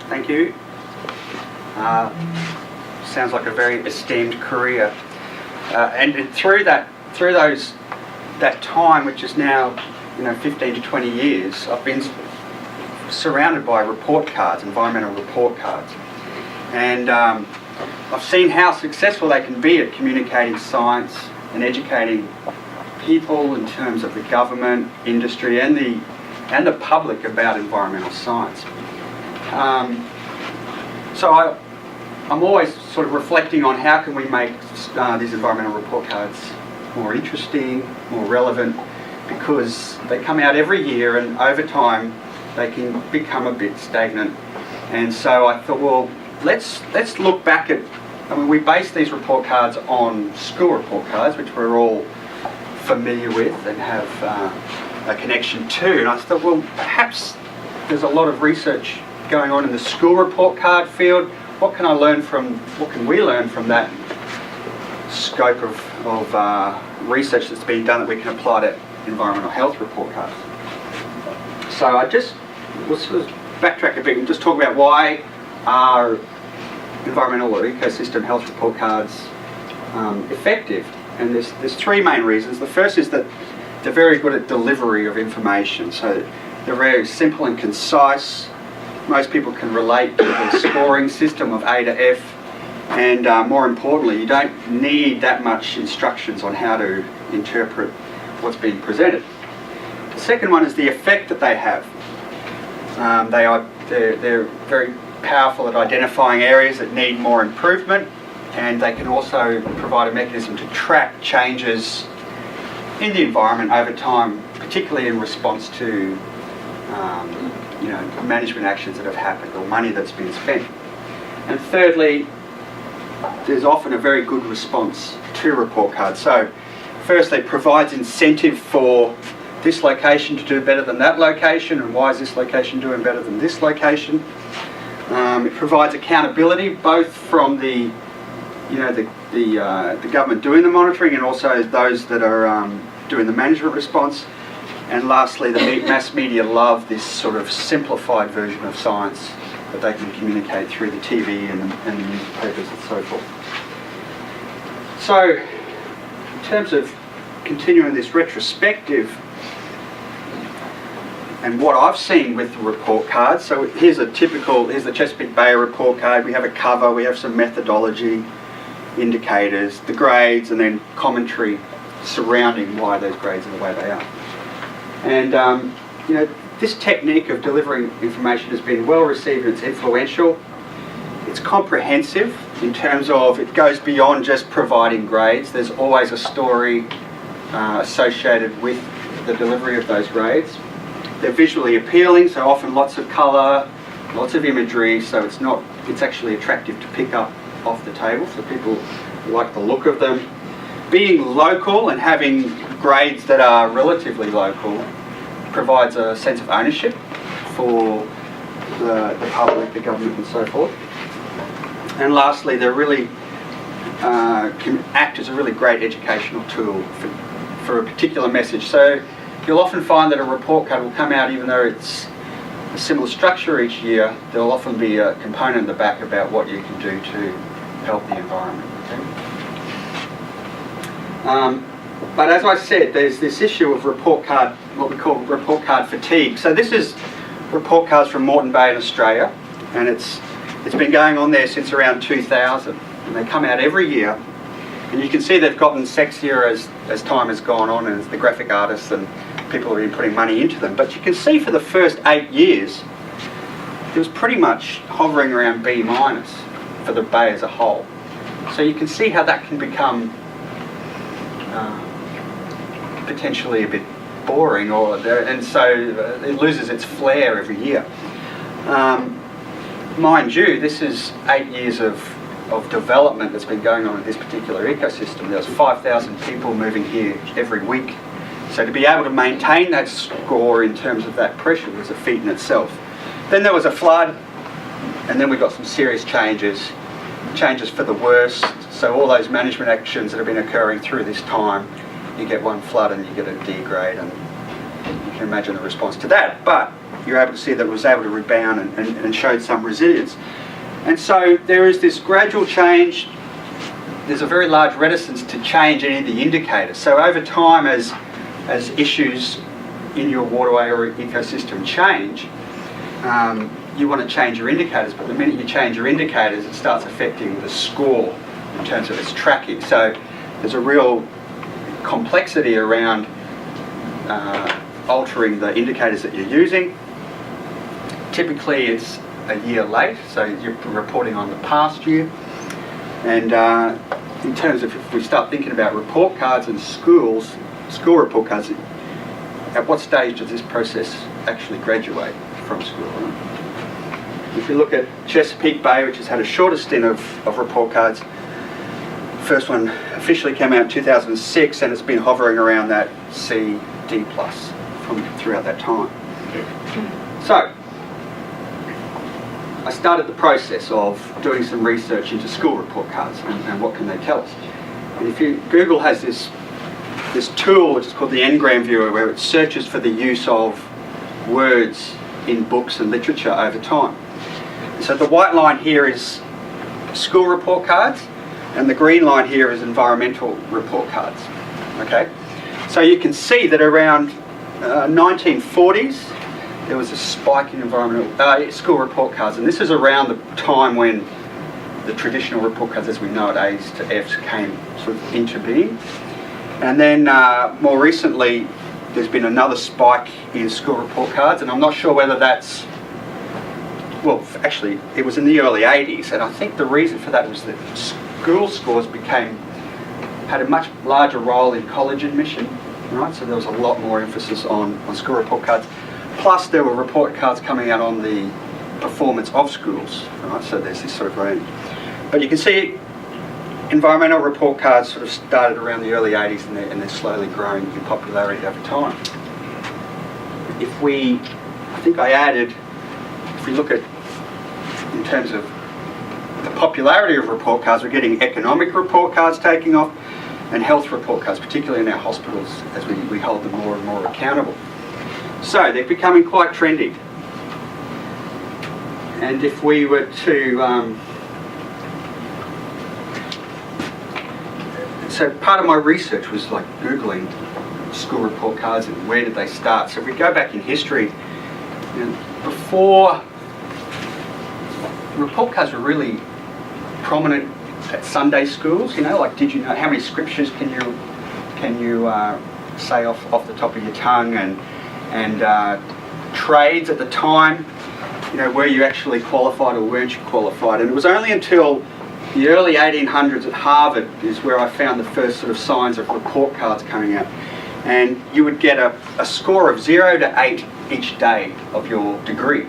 Thank you. Sounds like a very esteemed career. And through that time, which is now 15 to 20 years, I've been surrounded by report cards, environmental report cards, and I've seen how successful they can be at communicating science and educating people in terms of the government, industry, and the public about environmental science. So I'm always sort of reflecting on how can we make these environmental report cards more interesting, more relevant, because they come out every year and over time they can become a bit stagnant. And so I thought, well, let's look back at, we base these report cards on school report cards, which we're all familiar with and have a connection to. And I thought, well, perhaps there's a lot of research going on in the school report card field. What can we learn from that scope of research that's been done that we can apply to environmental health report cards? So we'll sort of backtrack a bit and just talk about why are environmental or ecosystem health report cards effective. And there's three main reasons. The first is that they're very good at delivery of information. So they're very simple and concise. Most people can relate to the scoring system of A to F, and more importantly, you don't need that much instructions on how to interpret what's being presented. The second one is the effect that they have. They're very powerful at identifying areas that need more improvement, and they can also provide a mechanism to track changes in the environment over time, particularly in response to management actions that have happened or money that's been spent. And thirdly, there's often a very good response to report cards. So firstly, it provides incentive for this location to do better than that location, and why is this location doing better than this location. It provides accountability both from the government doing the monitoring and also those that are doing the management response. And lastly, the mass media love this sort of simplified version of science that they can communicate through the TV and the newspapers and so forth. So, in terms of continuing this retrospective and what I've seen with the report cards, so here's the Chesapeake Bay report card. We have a cover, we have some methodology, indicators, the grades, and then commentary surrounding why those grades are the way they are. And this technique of delivering information has been well received and it's influential. It's comprehensive in terms of it goes beyond just providing grades. There's always a story associated with the delivery of those grades. They're visually appealing, so often lots of colour, lots of imagery, so it's actually attractive to pick up off the table, so people like the look of them. Being local and having grades that are relatively local provides a sense of ownership for the public, the government and so forth. And lastly, they really can act as a really great educational tool for a particular message. So you'll often find that a report card will come out, even though it's a similar structure each year, there'll often be a component in the back about what you can do to help the environment. Okay? But as I said, there's this issue of report card, what we call report card fatigue. So this is report cards from Moreton Bay in Australia, and it's been going on there since around 2000, and they come out every year. And you can see they've gotten sexier as time has gone on, and as the graphic artists and people have been putting money into them. But you can see for the first 8 years, it was pretty much hovering around B- for the bay as a whole. So you can see how that can become potentially a bit boring, and so it loses its flair every year. Mind you, this is 8 years of development that's been going on in this particular ecosystem. There's 5,000 people moving here every week. So to be able to maintain that score in terms of that pressure was a feat in itself. Then there was a flood, and then we got some serious changes for the worse. So all those management actions that have been occurring through this time, you get one flood and you get a D grade, and you can imagine the response to that. But you're able to see that it was able to rebound and showed some resilience. And so there is this gradual change. There's a very large reticence to change any of the indicators. So over time, as issues in your waterway or ecosystem change, you want to change your indicators, but the minute you change your indicators, it starts affecting the score in terms of its tracking. So there's a real complexity around altering the indicators that you're using. Typically it's a year late, so you're reporting on the past year. And in terms of, if we start thinking about report cards and school report cards, at what stage does this process actually graduate from school? If you look at Chesapeake Bay, which has had a shorter stint of report cards, the first one officially came out in 2006, and it's been hovering around that C, D+ throughout that time. So, I started the process of doing some research into school report cards and what can they tell us. And if Google has this tool which is called the Ngram Viewer, where it searches for the use of words in books and literature over time. So the white line here is school report cards, and the green line here is environmental report cards. Okay, so you can see that around 1940s there was a spike in environmental school report cards, and this is around the time when the traditional report cards as we know it, A's to F's, came sort of into being. And then more recently there's been another spike in school report cards, and I'm not sure whether that's, well, actually it was in the early 80s, and I think the reason for that was that school scores had a much larger role in college admission, right? So there was a lot more emphasis on school report cards. Plus there were report cards coming out on the performance of schools, right? So there's this sort of range. But you can see environmental report cards sort of started around the early 80s, and they're slowly growing in popularity over time. If we look at, in terms of the popularity of report cards, we're getting economic report cards taking off, and health report cards, particularly in our hospitals, as we hold them more and more accountable. So they're becoming quite trendy. And if we were to, so part of my research was like Googling school report cards and where did they start. So if we go back in history, before, report cards were really prominent at Sunday schools, like did you know how many scriptures can you say off the top of your tongue, and trades at the time, were you actually qualified or weren't you qualified? And it was only until the early 1800s at Harvard is where I found the first sort of signs of report cards coming out. And you would get a score of 0 to 8 each day of your degree.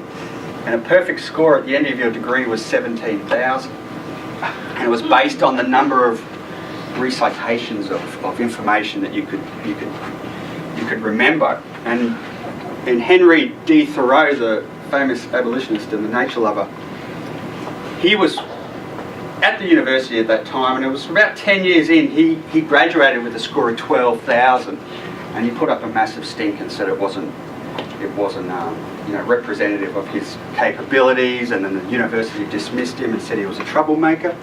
And a perfect score at the end of your degree was 17,000. And it was based on the number of recitations of information that you could remember. And Henry D. Thoreau, the famous abolitionist and the nature lover, he was at the university at that time, and it was about 10 years in, he graduated with a score of 12,000, and he put up a massive stink and said it wasn't representative of his capabilities, and then the university dismissed him and said he was a troublemaker.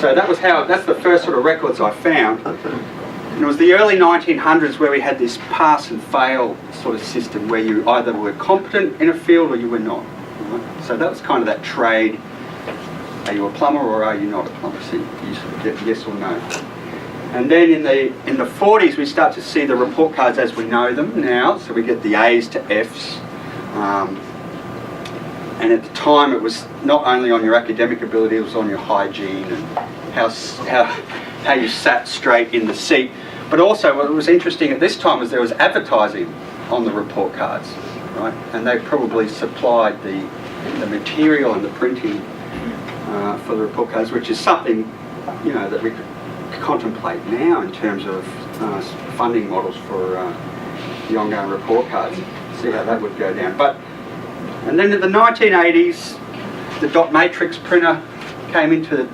So that's the first sort of records I found. And it was the early 1900s where we had this pass and fail sort of system where you either were competent in a field or you were not. Right? So that was kind of that trade. Are you a plumber or are you not a plumber? So you sort of get yes or no. And then in the 40s we start to see the report cards as we know them now. So we get the A's to F's. And at the time it was not only on your academic ability, it was on your hygiene and how you sat straight in the seat. But also what was interesting at this time was there was advertising on the report cards, right? And they probably supplied the material and the printing for the report cards, which is something that we could contemplate now in terms of funding models for the ongoing report cards. See how that would go down. And then in the 1980s, the dot matrix printer came into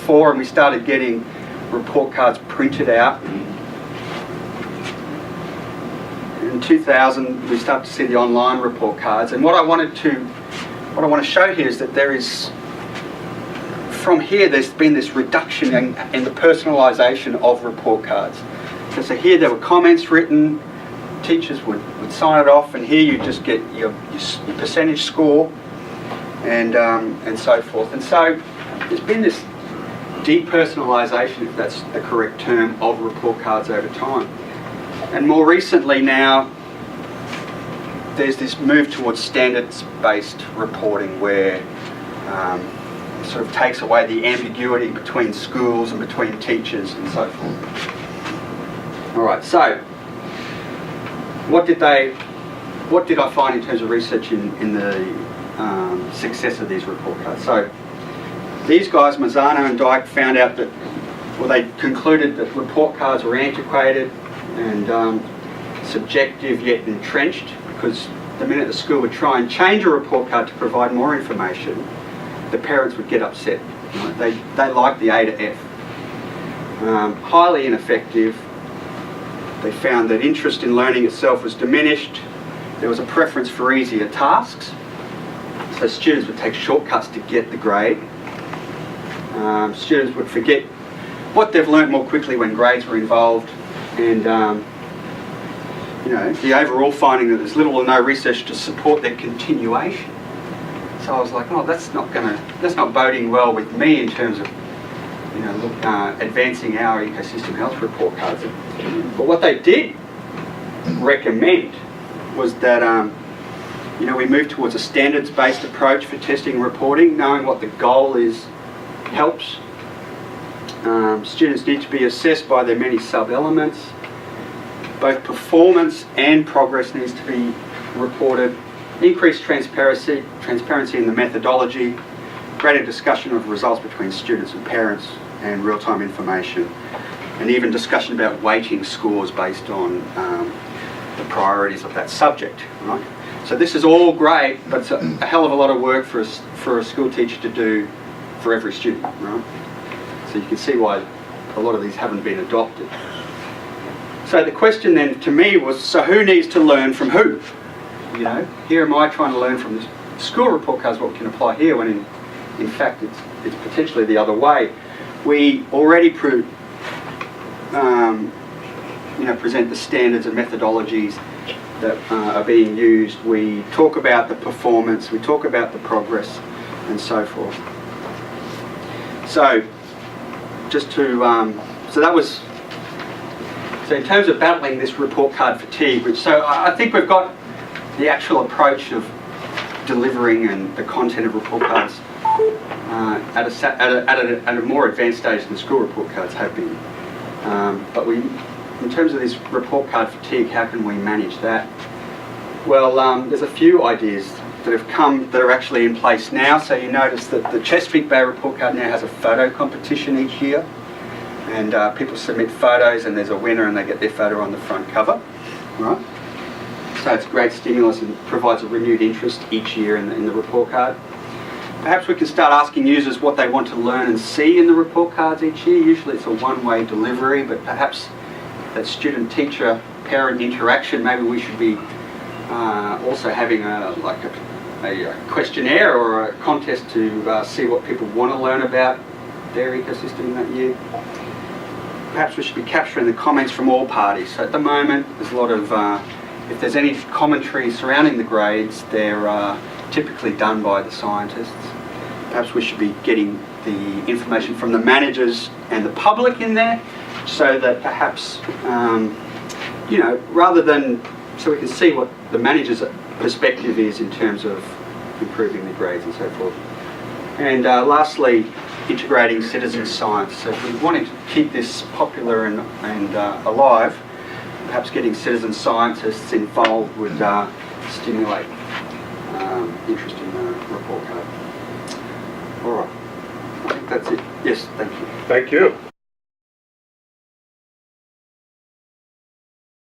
fore, and we started getting report cards printed out. In 2000, we start to see the online report cards. And what I want to show here is that there is, from here, there's been this reduction in the personalisation of report cards. So here there were comments written, teachers would sign it off, and here you just get your percentage score and so forth. And so there's been this depersonalisation, if that's the correct term, of report cards over time. And more recently now, there's this move towards standards-based reporting where it sort of takes away the ambiguity between schools and between teachers and so forth. All right, so what did I find in terms of research in the success of these report cards? So these guys, Mazzano and Dyke, found out that, well, they concluded that report cards were antiquated and subjective yet entrenched, because the minute the school would try and change a report card to provide more information, the parents would get upset. Right? They liked the A to F. Highly ineffective. They found that interest in learning itself was diminished. There was a preference for easier tasks, so students would take shortcuts to get the grade. Students would forget what they've learnt more quickly when grades were involved, and the overall finding that there's little or no research to support their continuation. So I was like, oh, that's not boding well with me in terms of advancing our ecosystem health report cards. But what they did recommend was that we move towards a standards-based approach for testing and reporting. Knowing what the goal is helps. Students need to be assessed by their many sub-elements. Both performance and progress needs to be reported. Increased transparency in the methodology. Greater discussion of results between students and parents, and real-time information, and even discussion about weighting scores based on the priorities of that subject. Right? So this is all great, but it's a hell of a lot of work for a school teacher to do for every student. Right? So you can see why a lot of these haven't been adopted. So the question then to me was, so who needs to learn from who? Here am I trying to learn from the school report cards what we can apply here, when in fact it's potentially the other way. We already present the standards and methodologies that are being used. We talk about the performance, we talk about the progress, and so forth. So so in terms of battling this report card fatigue, I think we've got the actual approach of delivering and the content of report cards at a more advanced stage than school report cards have been. But in terms of this report card fatigue, how can we manage that? Well, there's a few ideas that have come that are actually in place now. So you notice that the Chesapeake Bay report card now has a photo competition each year, and people submit photos, and there's a winner, and they get their photo on the front cover. Right? So it's a great stimulus and provides a renewed interest each year in the report card. Perhaps we can start asking users what they want to learn and see in the report cards each year. Usually it's a one-way delivery, but perhaps that student-teacher-parent interaction, maybe we should be also having a questionnaire or a contest to see what people want to learn about their ecosystem in that year. Perhaps we should be capturing the comments from all parties. So at the moment, there's a lot of, if there's any commentary surrounding the grades, they're typically done by the scientists. Perhaps we should be getting the information from the managers and the public in there, so that perhaps, rather than, so we can see what the manager's perspective is in terms of improving the grades and so forth. And lastly, integrating citizen science. So if we're wanting to keep this popular and alive, perhaps getting citizen scientists involved would stimulate interest in the report card. All right, I think that's it. Yes, thank you. Thank you.